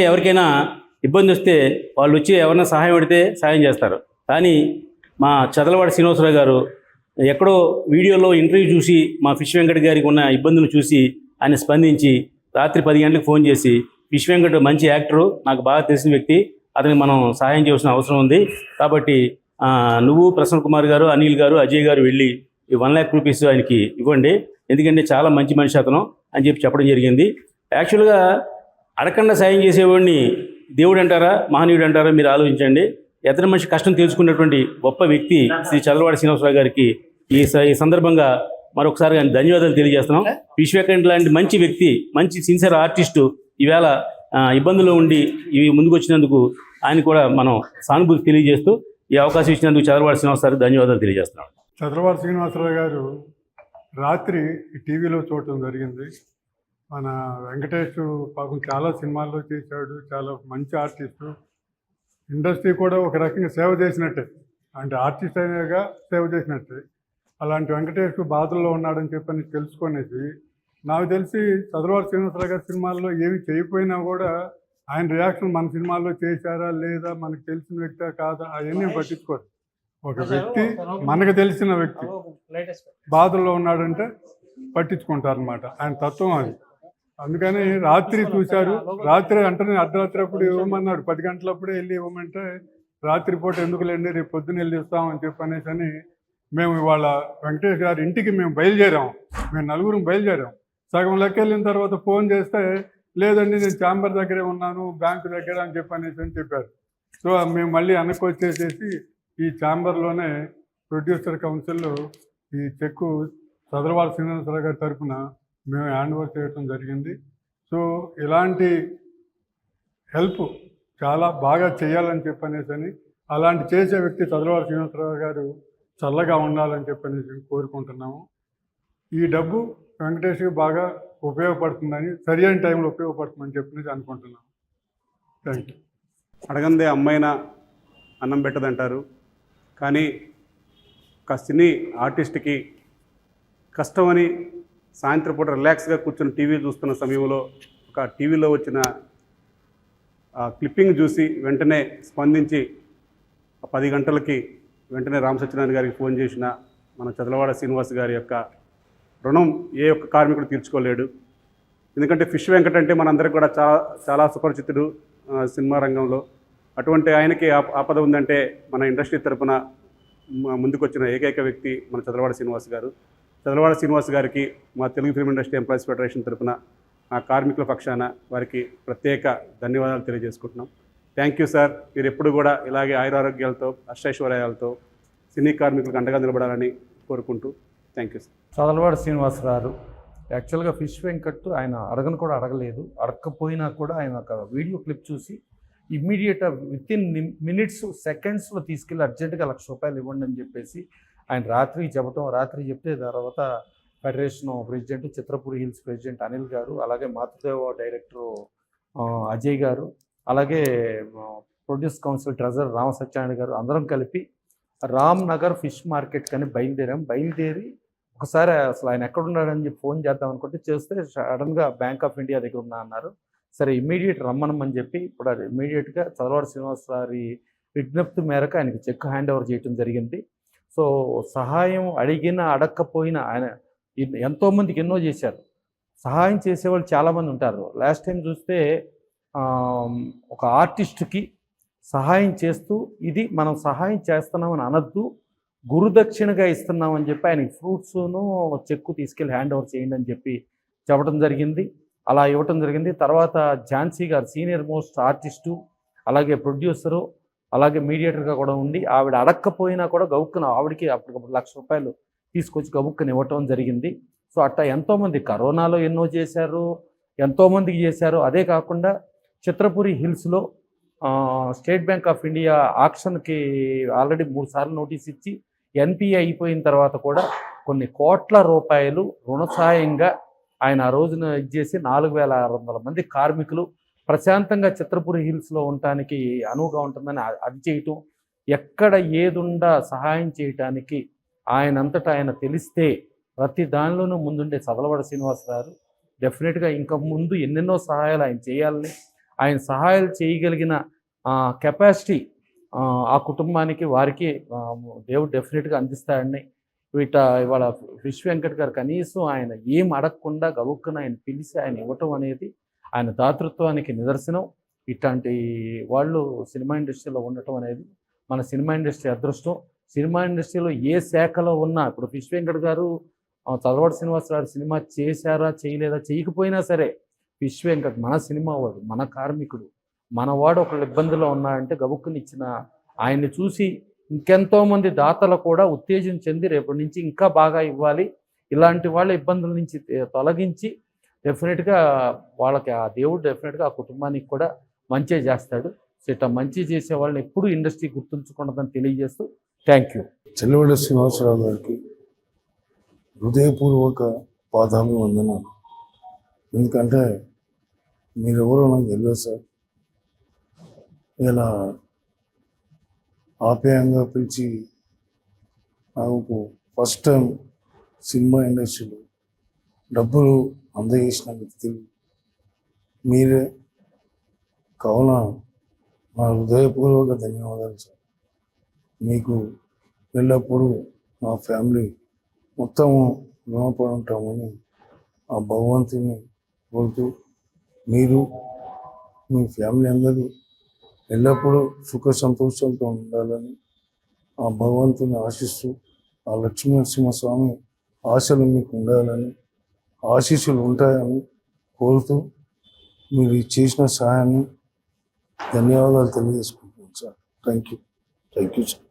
ఎవరికైనా ఇబ్బంది వస్తే వాళ్ళు వచ్చి ఎవరైనా సహాయం అడిగితే సహాయం చేస్తారు. కానీ మా చదలవాడ శ్రీనివాసరావు గారు ఎక్కడో వీడియోలో ఇంటర్వ్యూ చూసి మా ఫిష్ వెంకట్ గారికి ఉన్న ఇబ్బందులు చూసి ఆయన స్పందించి రాత్రి 10 గంటలకు ఫోన్ చేసి, ఫిష్ వెంకట్ మంచి యాక్టరు, నాకు బాగా తెలిసిన వ్యక్తి, అతనికి మనం సహాయం చేయాల్సిన అవసరం ఉంది, కాబట్టి నువ్వు ప్రసన్న కుమార్ గారు, అనిల్ గారు, అజయ్ గారు వెళ్ళి ఈ 1 lakh రూపీస్ ఆయనకి ఇవ్వండి, ఎందుకంటే చాలా మంచి మనిషి అతను అని చెప్పడం జరిగింది. యాక్చువల్గా అడగకుండా సాయం చేసేవాడిని దేవుడు అంటారా, మహనీయుడు అంటారా, మీరు ఆలోచించండి. ఎతని మనిషి కష్టం తెలుసుకున్నటువంటి గొప్ప వ్యక్తి శ్రీ చదలవాడ శ్రీనివాసరావు గారికి ఈ సందర్భంగా మరొకసారి ఆయన ధన్యవాదాలు తెలియజేస్తున్నాం. ఫిష్ వెంకట్ లాంటి మంచి వ్యక్తి, మంచి సిన్సియర్ ఆర్టిస్టు ఈవేళ ఇబ్బందుల్లో ఉండి ఇవి ముందుకు వచ్చినందుకు ఆయన కూడా మనం సానుభూతి తెలియజేస్తూ ఈ అవకాశం ఇచ్చినందుకు చదలవాడ శ్రీనివాసరావు ధన్యవాదాలు తెలియజేస్తున్నాం. చదలవాడ శ్రీనివాసరావు గారు రాత్రి టీవీలో చూడటం జరిగింది. మన వెంకటేష్ పాపం చాలా సినిమాల్లో చేశాడు, చాలా మంచి ఆర్టిస్టు, ఇండస్ట్రీ కూడా ఒక రకంగా సేవ చేసినట్టే, అంటే ఆర్టిస్ట్ అయినగా సేవ చేసినట్టే. అలాంటి వెంకటేష్ బాధల్లో ఉన్నాడని చెప్పని తెలుసుకునేసి, నాకు తెలిసి చదలవాడ శ్రీనివాసరావు గారి సినిమాల్లో ఏమి చేయకపోయినా కూడా ఆయన రియాక్షన్ మన సినిమాల్లో చేశారా లేదా, మనకు తెలిసిన వ్యక్తి కాదా, అవన్నీ పట్టించుకోరు. ఒక వ్యక్తి, మనకు తెలిసిన వ్యక్తి బాధల్లో ఉన్నాడంటే పట్టించుకుంటారనమాట, ఆయన తత్వం అది. అందుకని రాత్రి చూశారు, రాత్రి అంటే అర్ధరాత్రి అప్పుడు ఇవ్వమన్నాడు, 10 గంటలప్పుడే వెళ్ళి ఇవ్వమంటే రాత్రిపూట ఎందుకులేండి రేపు పొద్దున్న వెళ్ళి ఇస్తామని చెప్పనేసి అని మేము ఇవాళ వెంకటేష్ గారి ఇంటికి మేము బయలుదేరాం. మేము 4 బయలుదేరాం. సగం లెక్క వెళ్ళిన తర్వాత ఫోన్ చేస్తే లేదండి నేను ఛాంబర్ దగ్గరే ఉన్నాను, బ్యాంకు దగ్గర అని చెప్పారు. సో మేము మళ్ళీ వెనక్కి వచ్చేసేసి ఈ ఛాంబర్లోనే ప్రొడ్యూసర్ కౌన్సిల్లో ఈ చెక్కు చదలవాడ శ్రీనివాసరావు గారి తరఫున మేము హ్యాండ్ ఓవర్ చేయడం జరిగింది. సో ఇలాంటి హెల్ప్ చాలా బాగా చేయాలని చెప్పనేసి, అలాంటి చేసే వ్యక్తి చదలవాడ శ్రీనివాసరావు గారు చల్లగా ఉండాలని చెప్పనేసి కోరుకుంటున్నాము. ఈ డబ్బు వెంకటేష్కి బాగా ఉపయోగపడుతుందని, సరి అయిన టైంలో ఉపయోగపడుతుందని చెప్పనేసి అనుకుంటున్నాము. Thank you. అడగందే అమ్మాయినా అన్నం పెట్టదంటారు, కానీ ఒక సినీ ఆర్టిస్ట్కి కష్టమని సాయంత్రం పూట రిలాక్స్గా కూర్చొని టీవీ చూస్తున్న సమయంలో ఒక టీవీలో వచ్చిన క్లిప్పింగ్ చూసి వెంటనే స్పందించి 10 గంటలకి వెంటనే రామ్ సత్యనారాయణ గారికి ఫోన్ చేసిన మన చదలవాడ శ్రీనివాస్ గారి యొక్క రుణం ఏ ఒక్క కార్మికుడు తీర్చుకోలేడు. ఎందుకంటే ఫిష్ వెంకట్ అంటే మనందరికీ కూడా చాలా సుపరిచితుడు సినిమా రంగంలో. అటువంటి ఆయనకి ఆపద ఉందంటే మన ఇండస్ట్రీ తరపున ముందుకొచ్చిన ఏకైక వ్యక్తి మన చదలవాడ శ్రీనివాస్ గారు. చదలవాడ శ్రీనివాస్ గారికి మా Telugu film industry employees federation తరపున ఆ కార్మికుల పక్షాన వారికి ప్రత్యేక ధన్యవాదాలు తెలియజేసుకుంటున్నాం. Thank you sir. మీరు ఎప్పుడు కూడా ఇలాగే ఆయురారోగ్యాలతో అష్టైశ్వర్యాలతో సినీ కార్మికులకు అండగా నిలబడాలని కోరుకుంటూ thank you sir. Chadalavada Srinivasarao యాక్చువల్గా ఫిష్ వెంకట్ ఆయన అడగను కూడా అడగలేదు, అడగకపోయినా కూడా ఆయన ఒక వీడియో క్లిప్ చూసి ఇమ్మీడియట్గా వితిన్ మినిట్స్ సెకండ్స్లో తీసుకెళ్ళి అర్జెంటుగా ₹1,00,000 ఇవ్వండి అని చెప్పేసి ఆయన రాత్రి చెప్తే తర్వాత federation president, Chitrapuri hills president Anil గారు, అలాగే మాతృదేవ డైరెక్టరు అజయ్ గారు, అలాగే produce council treasurer Rama Satyanarayana గారు అందరం కలిపి రామ్ నగర్ ఫిష్ మార్కెట్ కానీ బయలుదేరి ఒకసారి అసలు ఆయన ఎక్కడున్నాడని చెప్పి ఫోన్ చేద్దాం అనుకుంటే చేస్తే సడన్గా బ్యాంక్ ఆఫ్ ఇండియా దగ్గర ఉన్నా అన్నారు. సరే ఇమ్మీడియట్ రమ్మనమని చెప్పి ఇప్పుడు అది ఇమ్మీడియట్గా చదలవాడ శ్రీనివాస్ గారి విజ్ఞప్తి మేరకు ఆయనకి చెక్ హ్యాండ్ ఓవర్ చేయడం జరిగింది. సో సహాయం అడిగినా అడగకపోయినా ఆయన ఎంతోమందికి ఎన్నో చేశారు. సహాయం చేసేవాళ్ళు చాలామంది ఉంటారు. లాస్ట్ టైం చూస్తే ఒక ఆర్టిస్ట్కి సహాయం చేస్తూ ఇది మనం సహాయం చేస్తున్నామని అనద్దు, గురుదక్షిణగా ఇస్తున్నామని చెప్పి ఆయనకి ఫ్రూట్స్ను చెక్కు తీసుకెళ్ళి హ్యాండ్ ఓవర్ చేయండి అని చెప్పి చెప్పడం జరిగింది. అలా ఇవ్వటం జరిగింది. తర్వాత ఝాన్సీ గారు సీనియర్ మోస్ట్ ఆర్టిస్టు, అలాగే ప్రొడ్యూసరు, అలాగే మీడియేటర్గా కూడా ఉండి ఆవిడ అడక్కపోయినా కూడా గబుక్కున ఆవిడకి అప్పటికప్పుడు ₹1,00,000 తీసుకొచ్చి గబుక్కుని ఇవ్వటం జరిగింది. సో అట్టా ఎంతోమంది కరోనాలో ఎన్నో చేశారు, ఎంతోమందికి చేశారు. అదే కాకుండా చిత్రపురి హిల్స్లో స్టేట్ బ్యాంక్ ఆఫ్ ఇండియా ఆక్షన్కి ఆల్రెడీ 3 సార్లు నోటీస్ ఇచ్చి ఎన్పిఏ అయిపోయిన తర్వాత కూడా కొన్ని కోట్ల రూపాయలు రుణ సాయంగా ఆయన ఆ రోజున ఇచ్చేసి 4,600 మంది కార్మికులు ప్రశాంతంగా చిత్రపురి హిల్స్లో ఉండటానికి అనువుగా ఉంటుందని అది చేయటం, ఎక్కడ ఏదుండా సహాయం చేయటానికి ఆయనంతటా ఆయన తెలిస్తే ప్రతి దానిలోనూ ముందుండే చదలవాడ శ్రీనివాస్ గారు డెఫినెట్గా ఇంకా ముందు ఎన్నెన్నో సహాయాలు ఆయన చేయాలని ఆయన సహాయాలు చేయగలిగిన కెపాసిటీ ఆ కుటుంబానికి వారికి దేవుడు డెఫినెట్గా అందిస్తాడని ఇవాళ విశ్వ వెంకట్ గారు కనీసం ఆయన ఏం అడగకుండా గబుక్కున ఆయన పిలిచి ఆయన ఇవ్వటం అనేది ఆయన దాతృత్వానికి నిదర్శనం. ఇట్లాంటి వాళ్ళు సినిమా ఇండస్ట్రీలో ఉండటం అనేది మన సినిమా ఇండస్ట్రీ అదృష్టం. సినిమా ఇండస్ట్రీలో ఏ శాఖలో ఉన్నా ఇప్పుడు విశ్వ వెంకట్ గారు చదలవాడ శ్రీనివాసరావు సినిమా చేశారా చేయలేదా చేయకపోయినా సరే విశ్వ వెంకట్ మన సినిమా వాడు, మన కార్మికుడు, మనవాడు ఒకళ్ళు ఇబ్బందిలో ఉన్నాడంటే గబుక్కుని ఇచ్చిన ఆయన్ని చూసి ఇంకెంతోమంది దాతలు కూడా ఉత్తేజం చెంది రేపటి నుంచి ఇంకా బాగా ఇవ్వాలి, ఇలాంటి వాళ్ళ ఇబ్బందుల నుంచి తొలగించి డెఫినెట్గా వాళ్ళకి ఆ దేవుడు డెఫినెట్గా ఆ కుటుంబానికి కూడా మంచి చేస్తాడు. సో ఇట్లా మంచి చేసే వాళ్ళని ఎప్పుడూ ఇండస్ట్రీ గుర్తుంచుకుంటుందని తెలియజేస్తూ థ్యాంక్ యూ. చల్లవాడ శ్రీనివాసరావు గారికి హృదయపూర్వక పాదాభివందనాలు. ఎందుకంటే మీరెవరో నాకు తెలియదు సార్. ఇలా ఆప్యాయంగా పిలిచి నాకు ఫస్ట్ టైం సినిమా ఇండస్ట్రీలో డబ్బులు అందజేసిన వ్యక్తి మీరే. కావున నా హృదయపూర్వక ధన్యవాదాలు సార్. మీకు ఎల్లప్పుడూ మా ఫ్యామిలీ మొత్తము రుణపడి ఉంటామని ఆ భగవంతుని కోరుతూ మీరు మీ ఫ్యామిలీ అందరూ ఎల్లప్పుడూ సుఖ సంతోషాలతో ఉండాలని ఆ భగవంతుని ఆశిస్తూ ఆ లక్ష్మీనరసింహస్వామి ఆశలు మీకు ఉండాలని ఆశీస్సులు ఉంటాయని కోరుతూ మీరు చేసిన సహాయాన్ని ధన్యవాదాలు తెలియజేసుకుంటున్నాను సార్. Thank you sir.